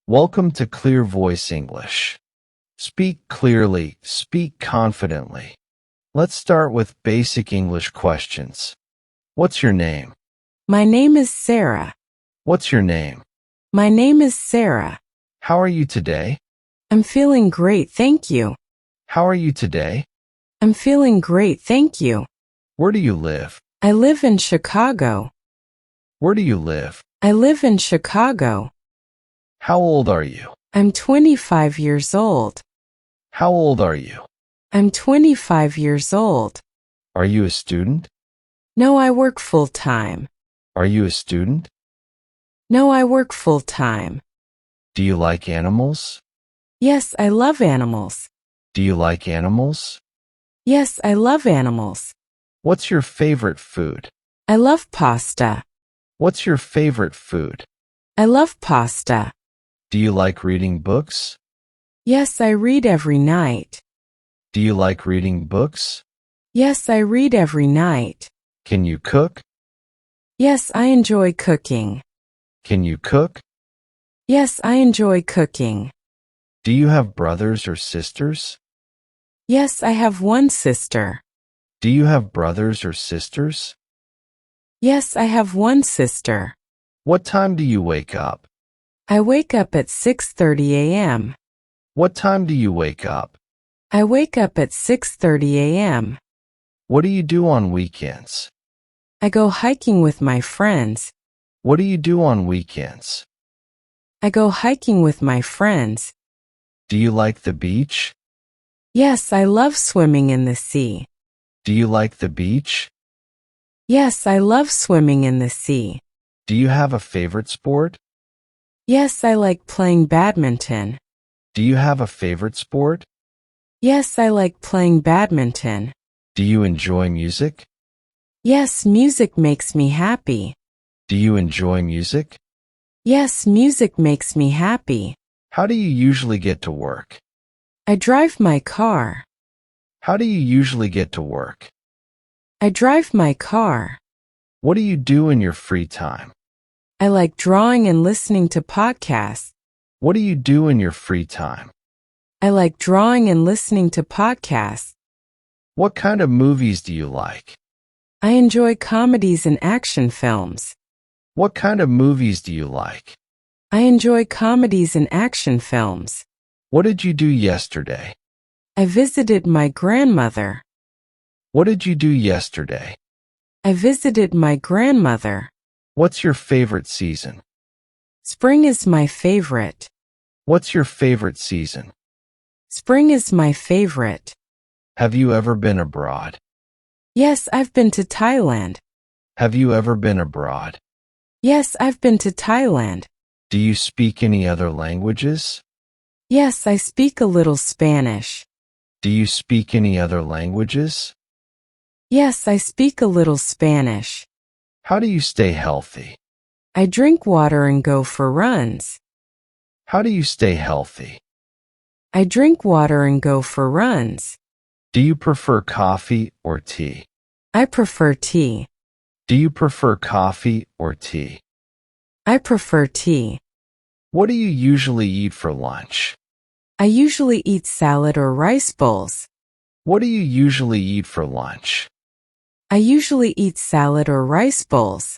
Welcome to Clear Voice English. Speak clearly, speak confidently. Let's start with basic English questions. What's your name? My name is Sarah. What's your name? My name is Sarah. How are you today? I'm feeling great, thank you. How are you today? I'm feeling great, thank you. Where do you live? I live in Chicago. Where do you live? I live in Chicago. How old are you? I'm 25 years old. How old are you? I'm 25 years old. Are you a student? No, I work full-time. Are you a student? No, I work full-time. Do you like animals? Yes, I love animals. Do you like animals? Yes, I love animals. What's your favorite food? I love pasta. What's your favorite food? I love pasta. Do you like reading books? Yes, I read every night. Do you like reading books? Yes, I read every night. Can you cook? Yes, I enjoy cooking. Can you cook? Yes, I enjoy cooking. Do you have brothers or sisters? Yes, I have one sister. Do you have brothers or sisters? Yes, I have one sister. What time do you wake up? I wake up at 6:30 a.m. What time do you wake up? I wake up at 6:30 a.m. What do you do on weekends? I go hiking with my friends. What do you do on weekends? I go hiking with my friends. Do you like the beach? Yes, I love swimming in the sea. Do you like the beach? Yes, I love swimming in the sea. Do you have a favorite sport? Yes, I like playing badminton. Do you have a favorite sport? Yes, I like playing badminton. Do you enjoy music? Yes, music makes me happy. Do you enjoy music? Yes, music makes me happy. How do you usually get to work? I drive my car. How do you usually get to work? I drive my car. What do you do in your free time? I like drawing and listening to podcasts. What do you do in your free time? I like drawing and listening to podcasts. What kind of movies do you like? I enjoy comedies and action films. What kind of movies do you like? I enjoy comedies and action films. What did you do yesterday? I visited my grandmother. What did you do yesterday? I visited my grandmother. What's your favorite season? Spring is my favorite. What's your favorite season? Spring is my favorite. Have you ever been abroad? Yes, I've been to Thailand. Have you ever been abroad? Yes, I've been to Thailand. Do you speak any other languages? Yes, I speak a little Spanish. Do you speak any other languages? Yes, I speak a little Spanish. How do you stay healthy? I drink water and go for runs. How do you stay healthy? I drink water and go for runs. Do you prefer coffee or tea? I prefer tea. Do you prefer coffee or tea? I prefer tea. What do you usually eat for lunch? I usually eat salad or rice bowls. What do you usually eat for lunch? I usually eat salad or rice bowls.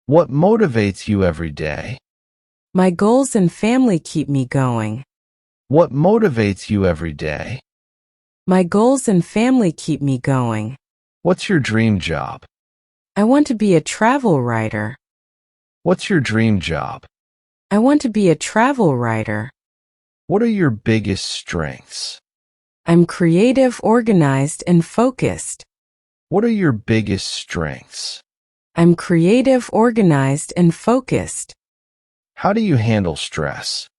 What motivates you every day? My goals and family keep me going. What motivates you every day? My goals and family keep me going. What's your dream job? I want to be a travel writer. What's your dream job? I want to be a travel writer. What are your biggest strengths? I'm creative, organized, and focused. What are your biggest strengths? I'm creative, organized, and focused. How do you handle stress?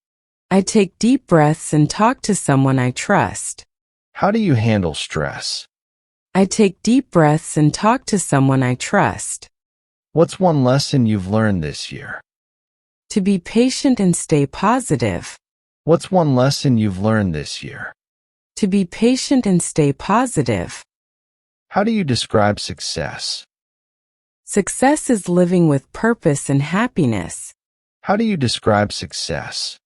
I take deep breaths and talk to someone I trust. How do you handle stress? I take deep breaths and talk to someone I trust. What's one lesson you've learned this year? To be patient and stay positive. What's one lesson you've learned this year? To be patient and stay positive. How do you describe success? Success is living with purpose and happiness. How do you describe success?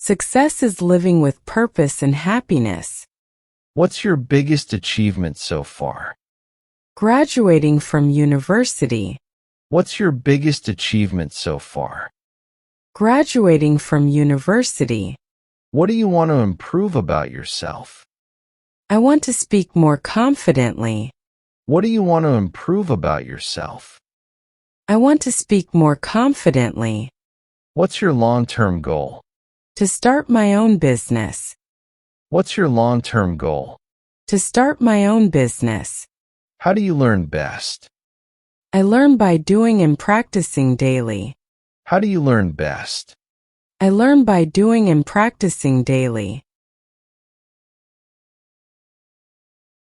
Success is living with purpose and happiness. What's your biggest achievement so far? Graduating from university. What's your biggest achievement so far? Graduating from university. What do you want to improve about yourself? I want to speak more confidently. What do you want to improve about yourself? I want to speak more confidently. What's your long-term goal? To start my own business. What's your long-term goal? To start my own business. How do you learn best? I learn by doing and practicing daily. How do you learn best? I learn by doing and practicing daily.